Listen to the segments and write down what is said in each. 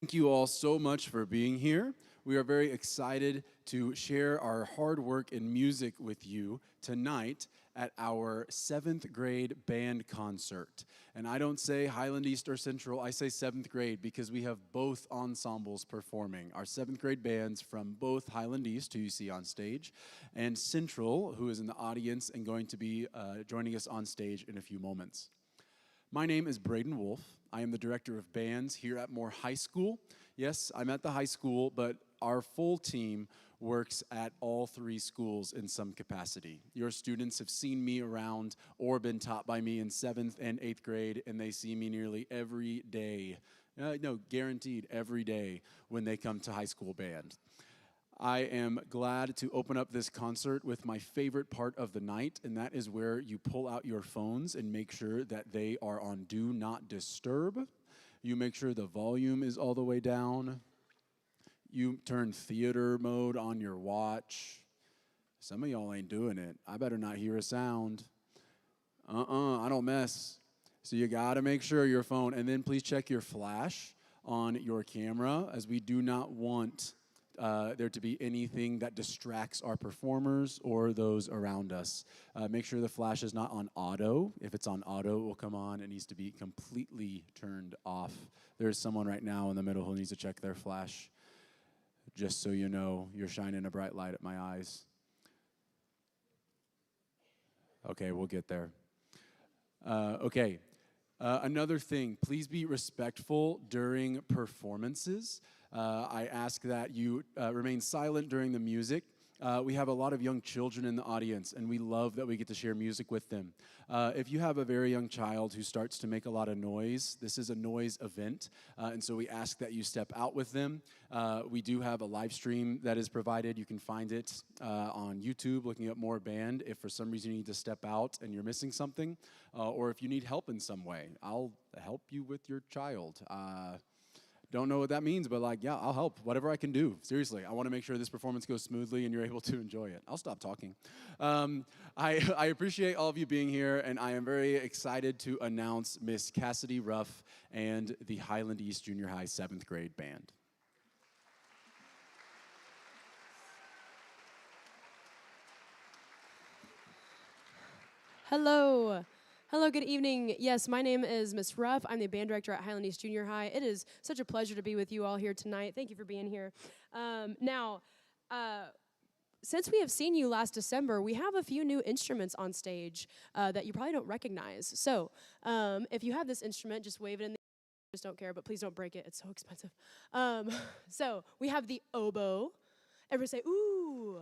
Thank you all so much for being here. We are very excited to share our hard work in music with you tonight at our 7th grade band concert. And I don't say Highland East or Central, I say 7th grade because we have both ensembles performing. Our 7th grade bands from both Highland East, who you see on stage, and Central, who is in the audience and going to be joining us on stage in a few moments. My name is Braden Wolf. I am the director of bands here at Moore High School. Yes, I'm at the high school, but our full team works at all three schools in some capacity. Your students have seen me around or been taught by me in 7th and 8th grade, and they see me nearly every day. No, guaranteed every day when they come to high school band. I am glad to open up this concert with my favorite part of the night, and that is where you pull out your phones and make sure that they are on Do Not Disturb. You make sure the volume is all the way down. You turn theater mode on your watch. Some of y'all ain't doing it. I better not hear a sound. I don't mess. So you gotta make sure your phone, and then please check your flash on your camera, as we do not want there to be anything that distracts our performers or those around us. Make sure the flash is not on auto. If it's on auto, it will come on. It needs to be completely turned off. There's someone right now in the middle who needs to check their flash. Just so you know, you're shining a bright light at my eyes. Okay, we'll get there. Okay. Another thing, please be respectful during performances. I ask that you remain silent during the music. We have a lot of young children in the audience, and we love that we get to share music with them. If you have a very young child who starts to make a lot of noise, this is a noise event, and so we ask that you step out with them. We do have a live stream that is provided. You can find it on YouTube, looking at More Band. If for some reason you need to step out and you're missing something, or if you need help in some way, I'll help you with your child. Don't know what that means, but yeah, I'll help. Whatever I can do. Seriously, I want to make sure this performance goes smoothly and you're able to enjoy it. I'll stop talking. I appreciate all of you being here, and I am very excited to announce Miss Cassidy Ruff and the Highland East Junior High 7th grade band. Hello. Hello, good evening. Yes, my name is Miss Ruff. I'm the band director at Highland East Junior High. It is such a pleasure to be with you all here tonight. Thank you for being here. Since we have seen you last December, we have a few new instruments on stage that you probably don't recognize. So if you have this instrument, just wave it in the air. Just don't care, but please don't break it. It's so expensive. So we have the oboe. Everybody say, ooh.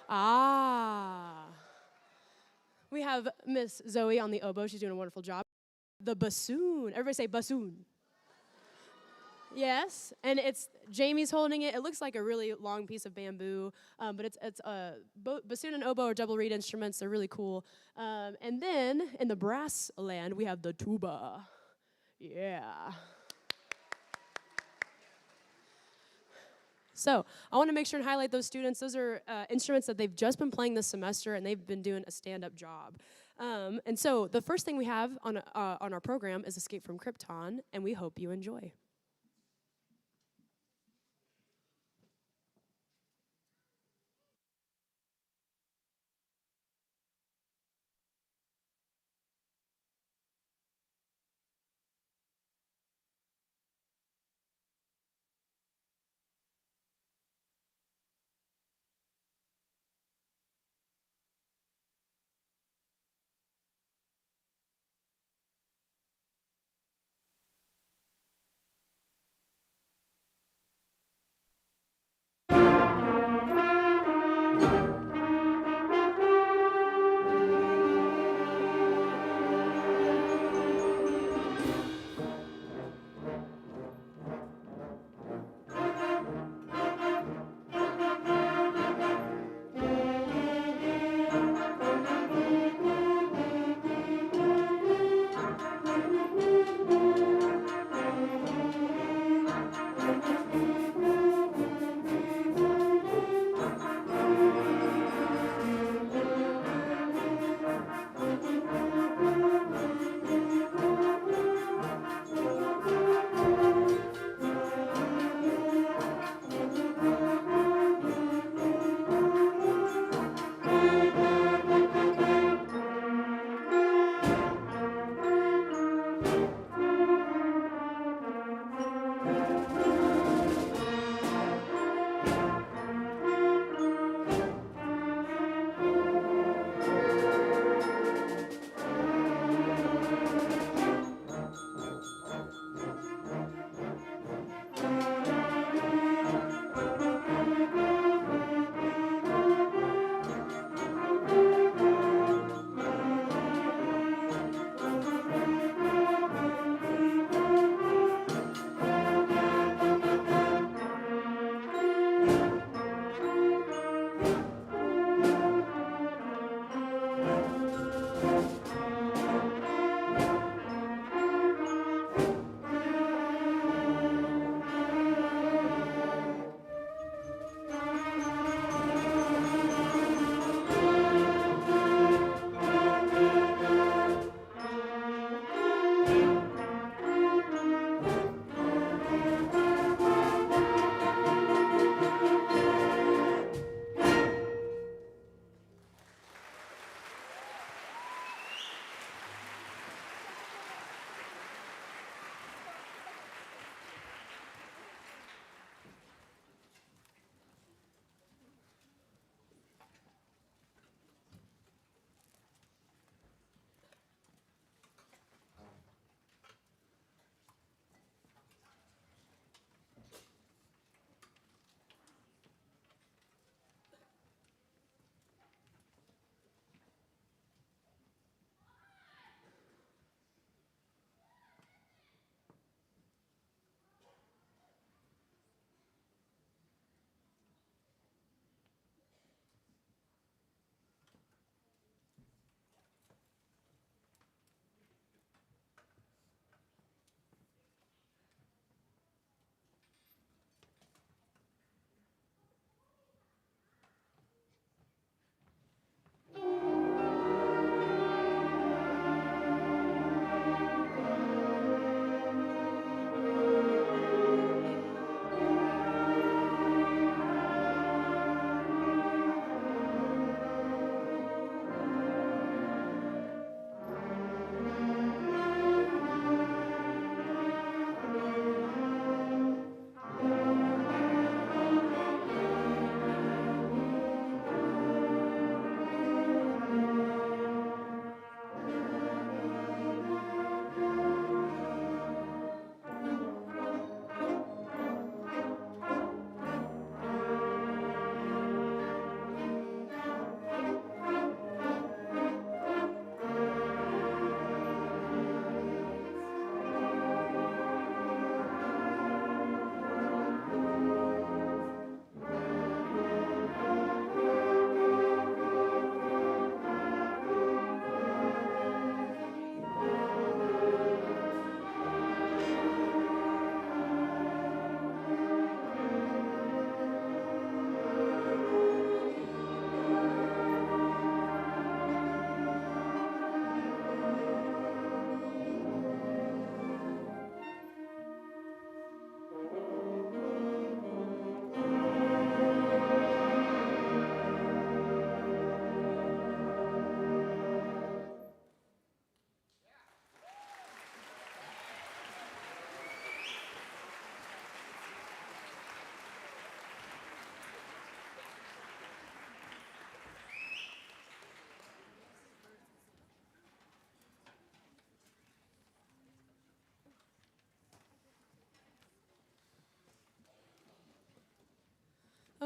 Ah. We have Miss Zoe on the oboe. She's doing a wonderful job. The bassoon. Everybody say bassoon. Yes, and it's Jamie's holding it. It looks like a really long piece of bamboo, but it's bassoon and oboe are double reed instruments. They're really cool. And then in the brass land, we have the tuba. Yeah. So I want to make sure and highlight those students. Those are instruments that they've just been playing this semester, and they've been doing a stand-up job. And so the first thing we have on our program is Escape from Krypton, and we hope you enjoy.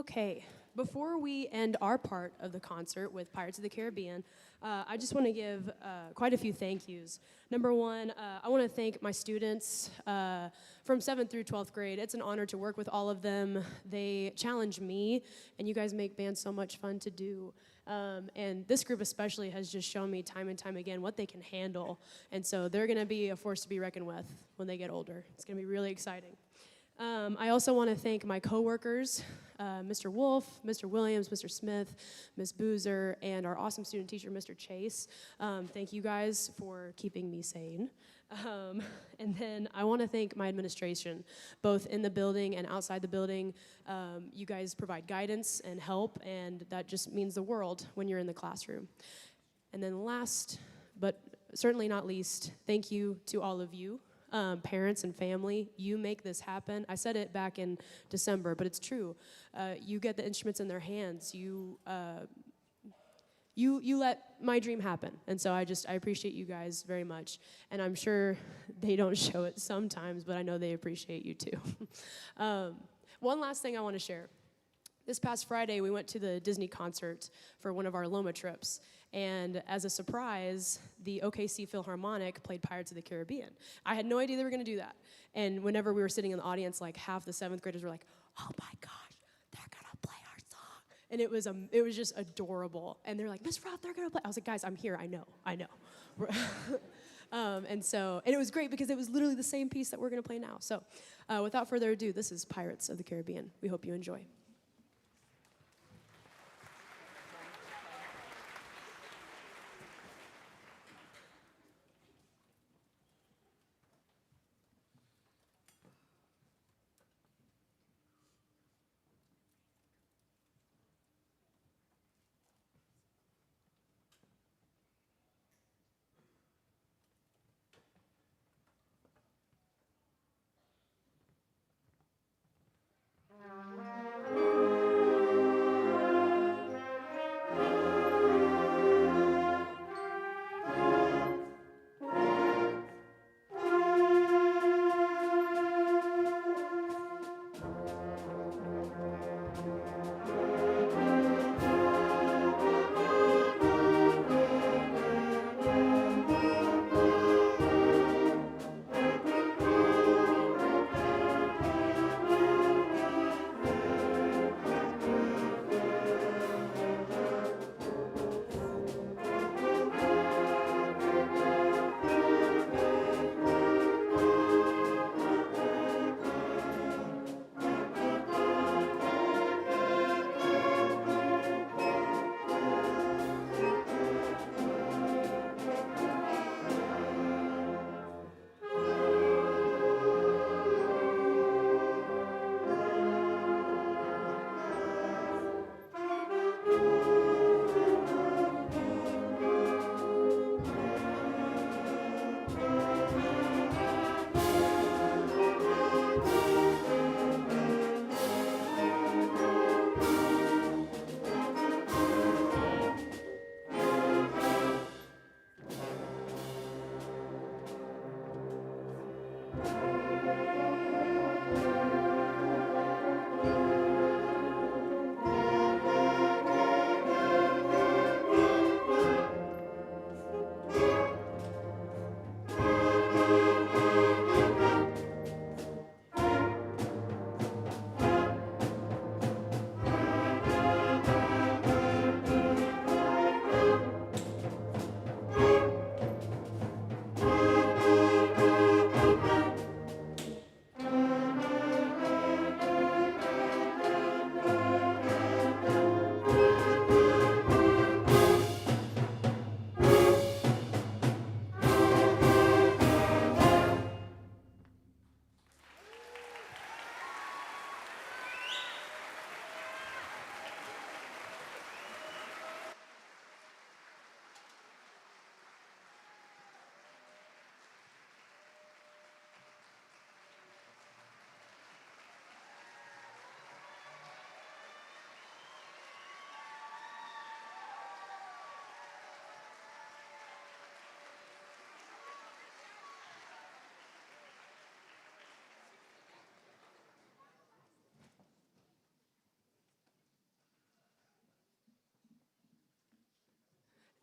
Okay, before we end our part of the concert with Pirates of the Caribbean, I just want to give quite a few thank yous. Number one, I want to thank my students from 7th through 12th grade. It's an honor to work with all of them. They challenge me, and you guys make band so much fun to do. And this group especially has just shown me time and time again what they can handle. And so they're going to be a force to be reckoned with when they get older. It's going to be really exciting. I also want to thank my coworkers, Mr. Wolf, Mr. Williams, Mr. Smith, Ms. Boozer, and our awesome student teacher, Mr. Chase. Thank you guys for keeping me sane. And then I want to thank my administration, both in the building and outside the building. You guys provide guidance and help, and that just means the world when you're in the classroom. And then last, but certainly not least, thank you to all of you. Parents and family, you make this happen. I said it back in December, but it's true. You get the instruments in their hands. You let my dream happen. And so I appreciate you guys very much. And I'm sure they don't show it sometimes, but I know they appreciate you too. One last thing I want to share. This past Friday, we went to the Disney concert for one of our Loma trips. And as a surprise, the OKC Philharmonic played Pirates of the Caribbean. I had no idea they were going to do that. And whenever we were sitting in the audience, like half the 7th graders were like, "Oh my gosh, they're going to play our song." And it was just adorable. And they're like, "Miss Roth, they're going to play." I was like, "Guys, I'm here. I know." And it was great because it was literally the same piece that we're going to play now. So without further ado, this is Pirates of the Caribbean. We hope you enjoy.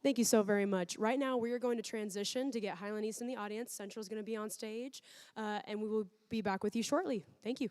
Thank you so very much. Right now, we are going to transition to get Highland East in the audience. Central is going to be on stage, and we will be back with you shortly. Thank you.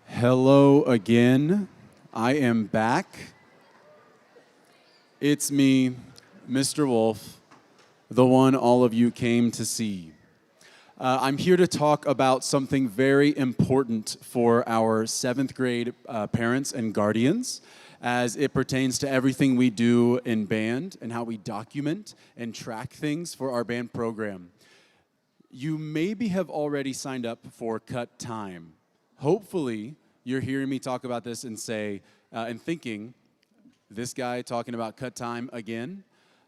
Hello again. I am back. It's me, Mr. Wolf, the one all of you came to see. I'm here to talk about something very important for our 7th grade parents and guardians as it pertains to everything we do in band and how we document and track things for our band program. You maybe have already signed up for Cut Time. Hopefully, you're hearing me talk about this and and thinking, this guy talking about Cut Time again?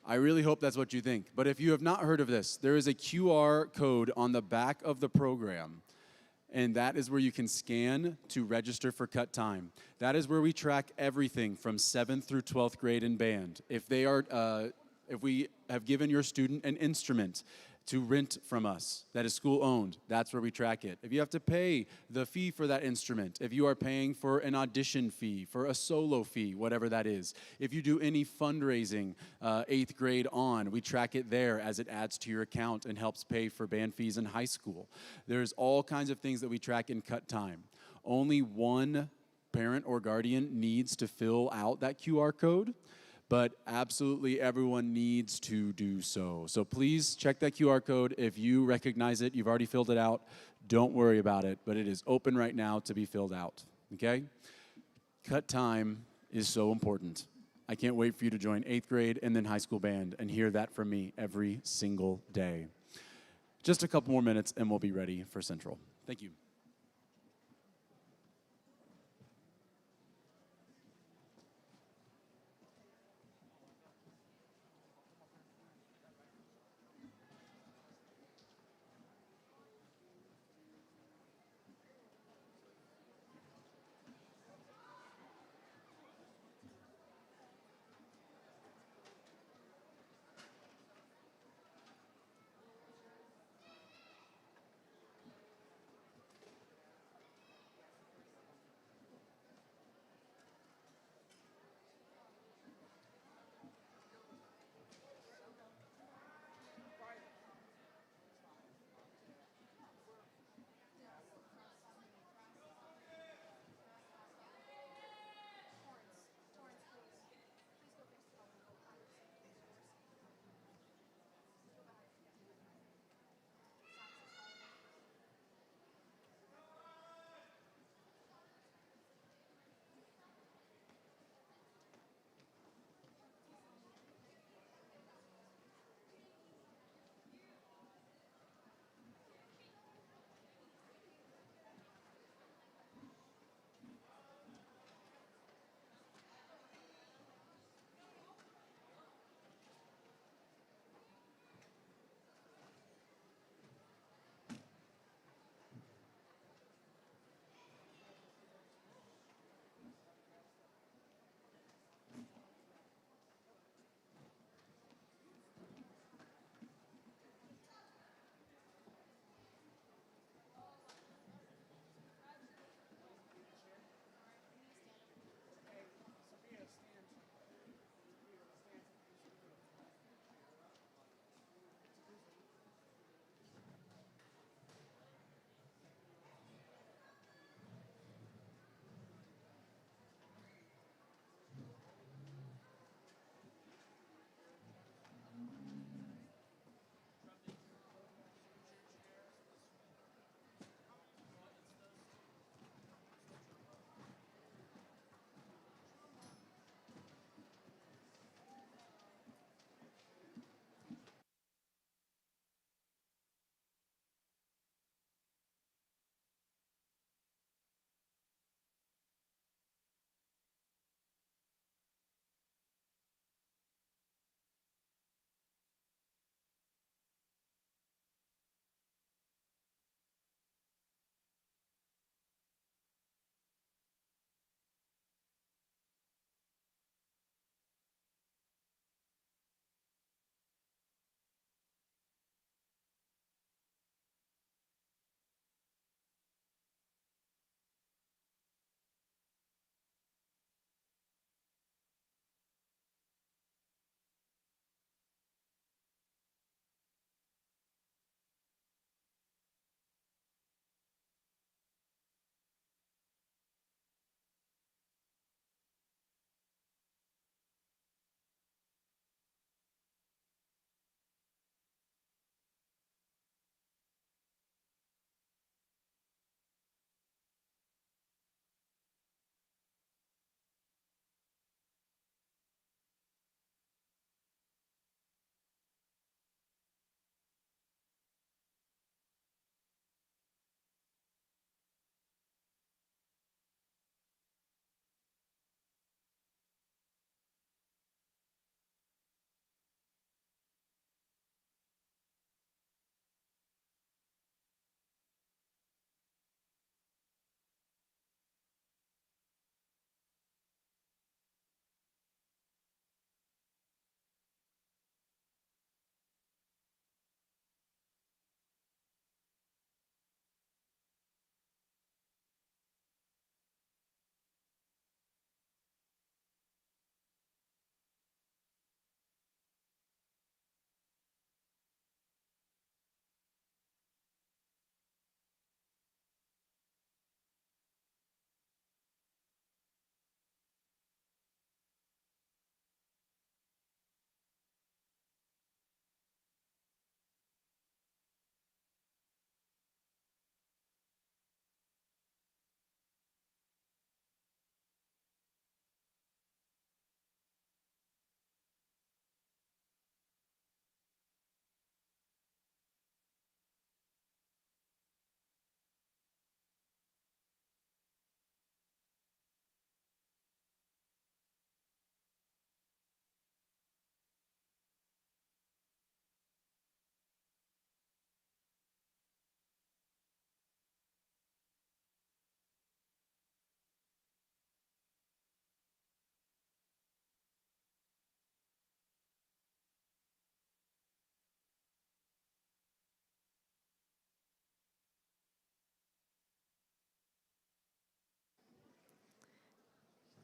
I really hope that's what you think. But if you have not heard of this, there is a QR code on the back of the program, and that is where you can scan to register for Cut Time. That is where we track everything from 7th through 12th grade in band. If we have given your student an instrument to rent from us that is school owned, that's where we track it. If you have to pay the fee for that instrument, if you are paying for an audition fee, for a solo fee, whatever that is, if you do any fundraising 8th grade on, we track it there as it adds to your account and helps pay for band fees in high school. There's all kinds of things that we track in Cut Time. Only one parent or guardian needs to fill out that QR code, but absolutely everyone needs to do so. So please check that QR code. If you recognize it, you've already filled it out, don't worry about it, but it is open right now to be filled out, okay? Cut Time is so important. I can't wait for you to join 8th grade and then high school band and hear that from me every single day. Just a couple more minutes and we'll be ready for Central. Thank you.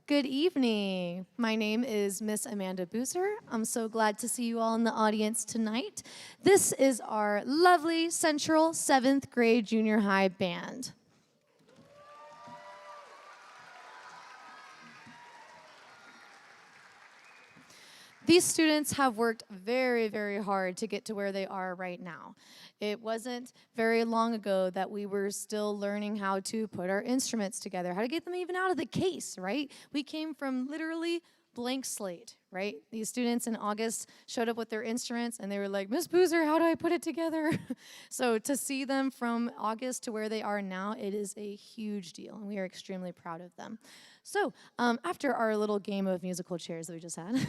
Good evening. My name is Miss Amanda Boozer. I'm so glad to see you all in the audience tonight. This is our lovely Central 7th grade junior high band. These students have worked very, very hard to get to where they are right now. It wasn't very long ago that we were still learning how to put our instruments together, how to get them even out of the case, right? We came from literally blank slate, right? These students in August showed up with their instruments and they were like, Miss Boozer, how do I put it together? So to see them from August to where they are now, it is a huge deal, and we are extremely proud of them. So after our little game of musical chairs that we just had,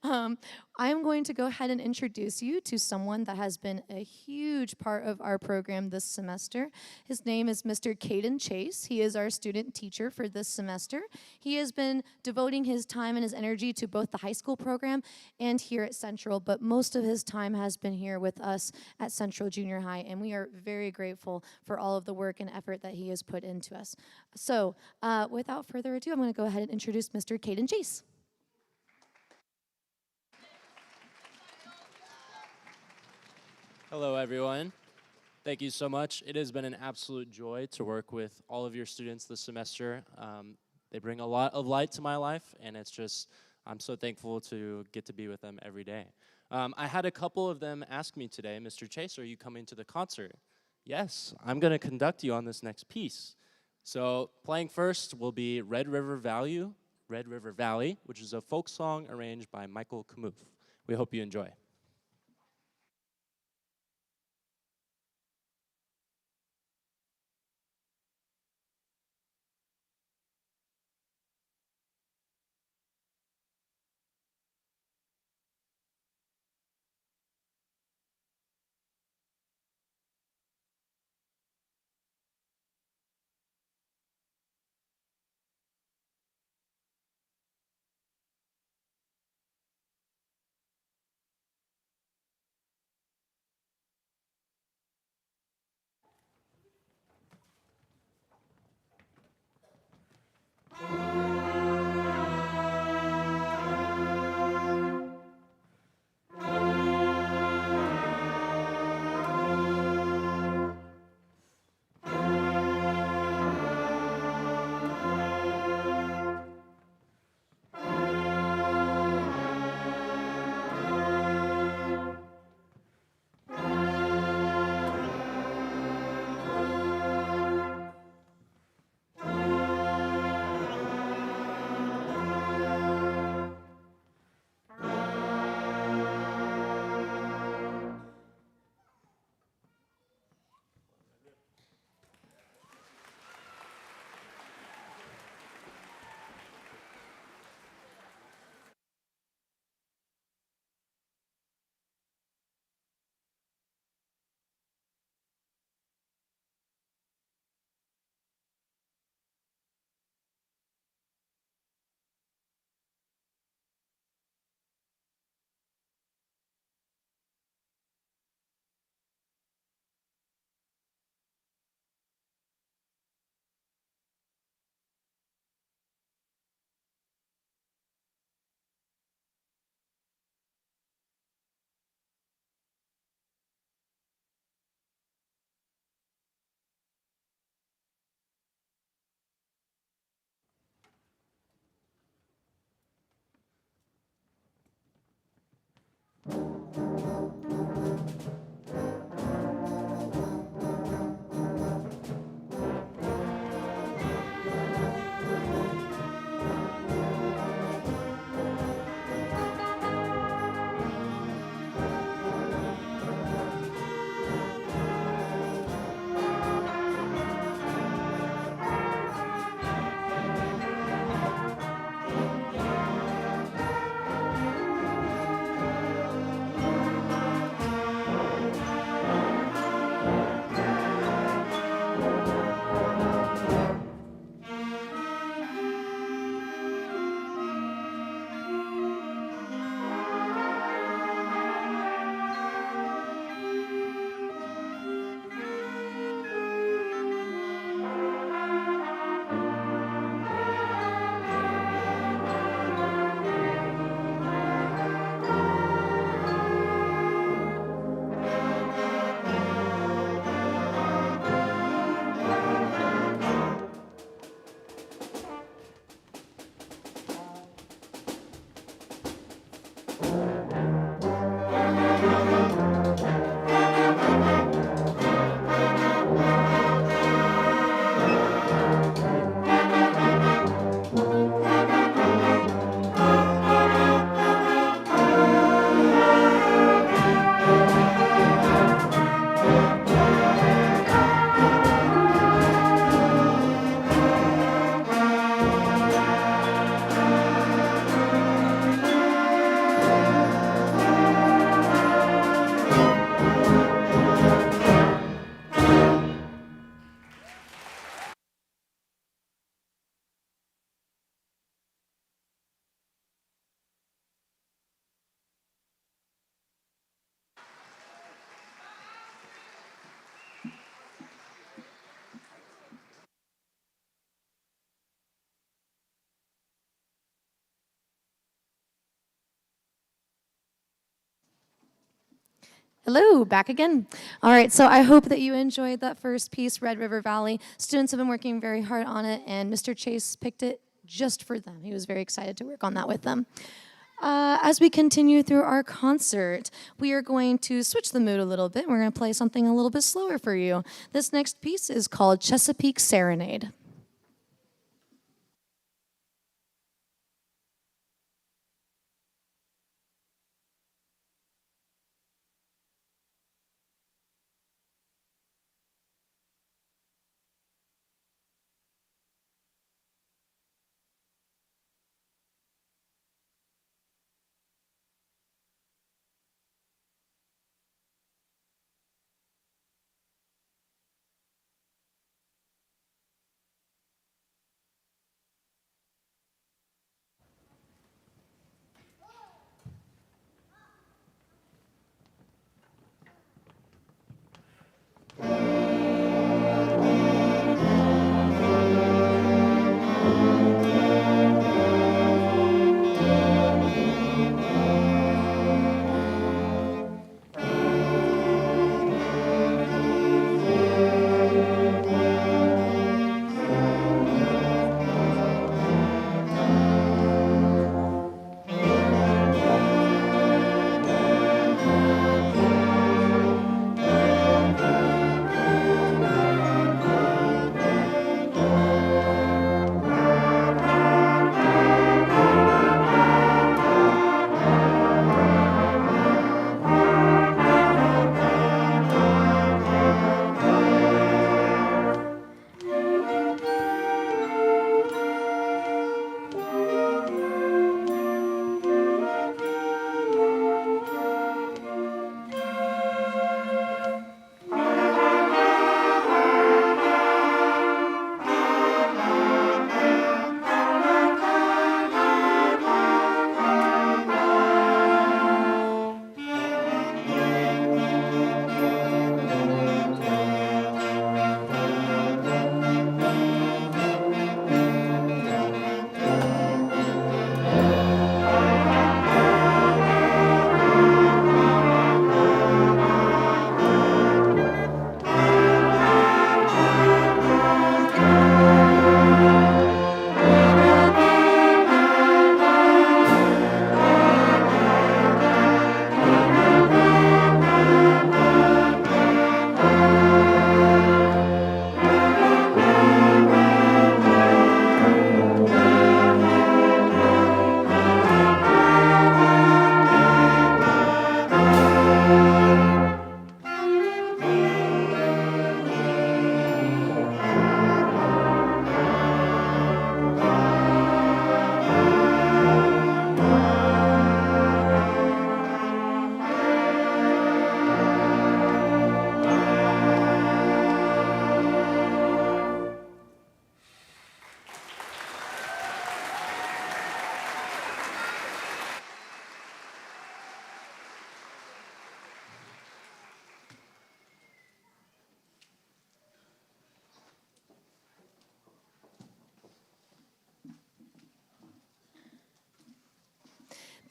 I'm going to go ahead and introduce you to someone that has been a huge part of our program this semester. His name is Mr. Caden Chase. He is our student teacher for this semester. He has been devoting his time and his energy to both the high school program and here at Central, but most of his time has been here with us at Central Junior High, and we are very grateful for all of the work and effort that he has put into us. So without further ado, I'm going to go ahead and introduce Mr. Caden Chase. Hello, everyone. Thank you so much. It has been an absolute joy to work with all of your students this semester. They bring a lot of light to my life, and I'm so thankful to get to be with them every day. I had a couple of them ask me today, Mr. Chase, are you coming to the concert? Yes, I'm going to conduct you on this next piece. So playing first will be Red River Valley, which is a folk song arranged by Michael Kamuth. We hope you enjoy. Hello, back again. All right, so I hope that you enjoyed that first piece, Red River Valley. Students have been working very hard on it, and Mr. Chase picked it just for them. He was very excited to work on that with them. As we continue through our concert, we are going to switch the mood a little bit. We're going to play something a little bit slower for you. This next piece is called Chesapeake Serenade.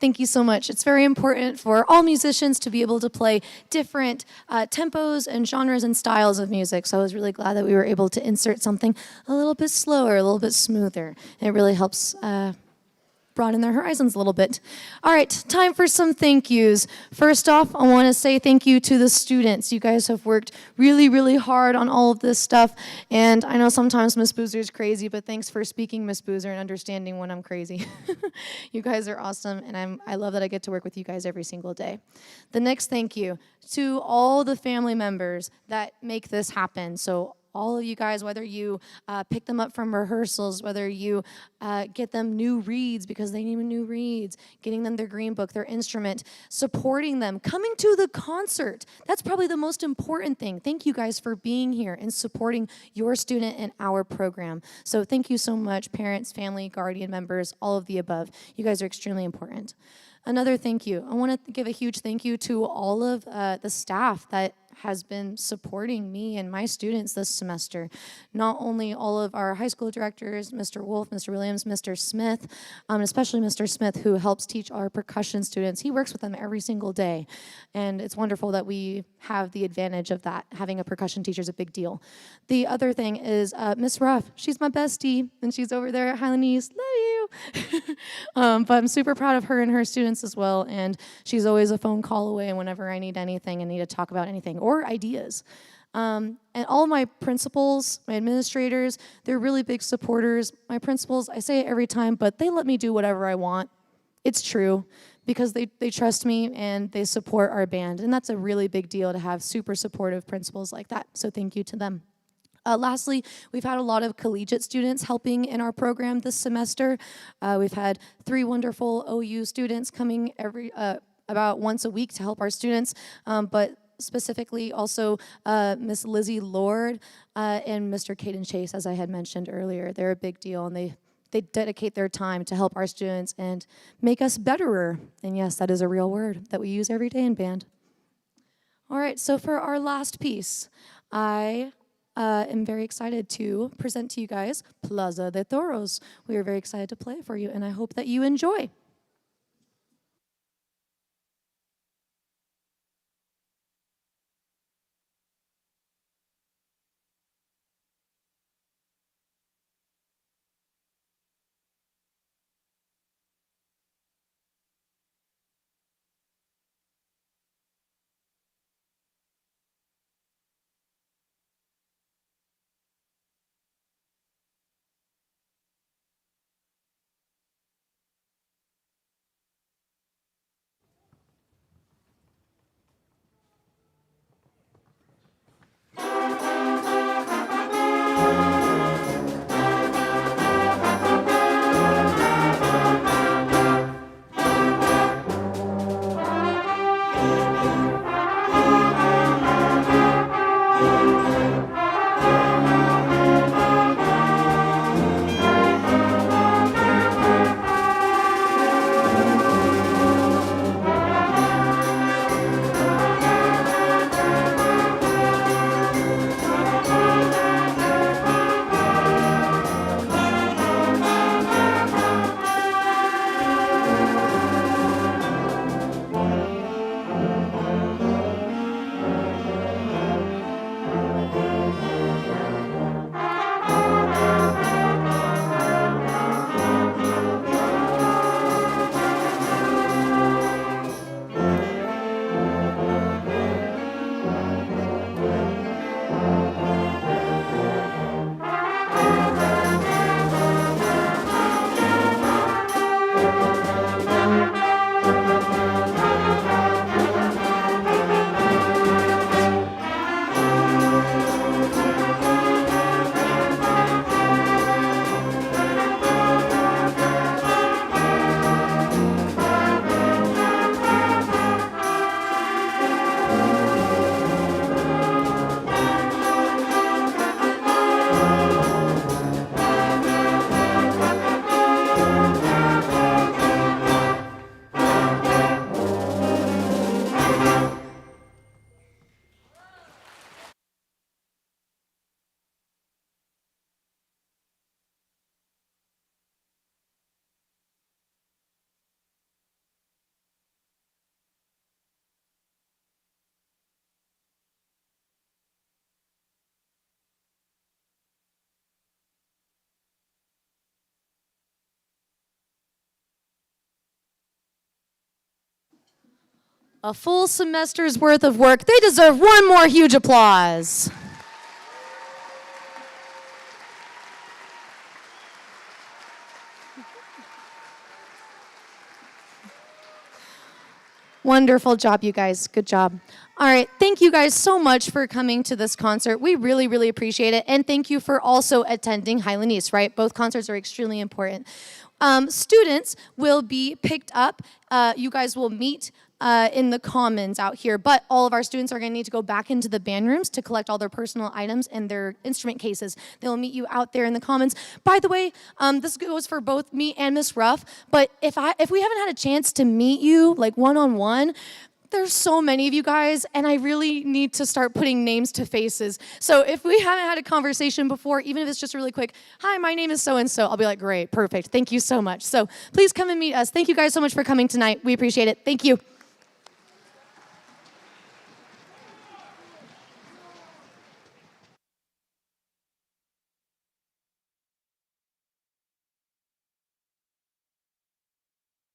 Thank you so much. It's very important for all musicians to be able to play different tempos and genres and styles of music. So I was really glad that we were able to insert something a little bit slower, a little bit smoother. And it really helps broaden their horizons a little bit. All right, time for some thank yous. First off, I want to say thank you to the students. You guys have worked really, really hard on all of this stuff. And I know sometimes Miss Boozer is crazy, but thanks for speaking, Miss Boozer, and understanding when I'm crazy. You guys are awesome, and I love that I get to work with you guys every single day. The next thank you to all the family members that make this happen. So all of you guys, whether you pick them up from rehearsals, whether you get them new reeds because they need new reeds, getting them their green book, their instrument, supporting them, coming to the concert. That's probably the most important thing. Thank you guys for being here and supporting your student and our program. So thank you so much, parents, family, guardian members, all of the above. You guys are extremely important. Another thank you. I want to give a huge thank you to all of the staff that has been supporting me and my students this semester. Not only all of our high school directors, Mr. Wolf, Mr. Williams, Mr. Smith, especially Mr. Smith, who helps teach our percussion students. He works with them every single day, and it's wonderful that we have the advantage of that. Having a percussion teacher is a big deal. The other thing is Miss Ruff. She's my bestie, and she's over there at Highland East. Love you. But I'm super proud of her and her students as well, and she's always a phone call away whenever I need anything and need to talk about anything or ideas. And all of my principals, my administrators, they're really big supporters. My principals, I say it every time, but they let me do whatever I want. It's true, because they trust me and they support our band, and that's a really big deal to have super supportive principals like that, so thank you to them. Lastly, we've had a lot of collegiate students helping in our program this semester. We've had 3 wonderful OU students coming about once a week to help our students, but specifically also Miss Lizzie Lord and Mr. Caden Chase, as I had mentioned earlier. They're a big deal, and they dedicate their time to help our students and make us betterer. And yes, that is a real word that we use every day in band. All right, so for our last piece, I am very excited to present to you guys Plaza de Toros. We are very excited to play it for you, and I hope that you enjoy. A full semester's worth of work. They deserve one more huge applause. Wonderful job, you guys. Good job. All right, thank you guys so much for coming to this concert. We really, really appreciate it. And thank you for also attending Highland East, right? Both concerts are extremely important. Students will be picked up. You guys will meet in the commons out here, but all of our students are going to need to go back into the band rooms to collect all their personal items and their instrument cases. They'll meet you out there in the commons. By the way, this goes for both me and Miss Ruff, but if we haven't had a chance to meet you like one-on-one, There's so many of you guys, and I really need to start putting names to faces. So if we haven't had a conversation before, even if it's just really quick, hi, my name is so-and-so, I'll be like, great, perfect, thank you so much. So please come and meet us. Thank you guys so much for coming tonight. We appreciate it. Thank you.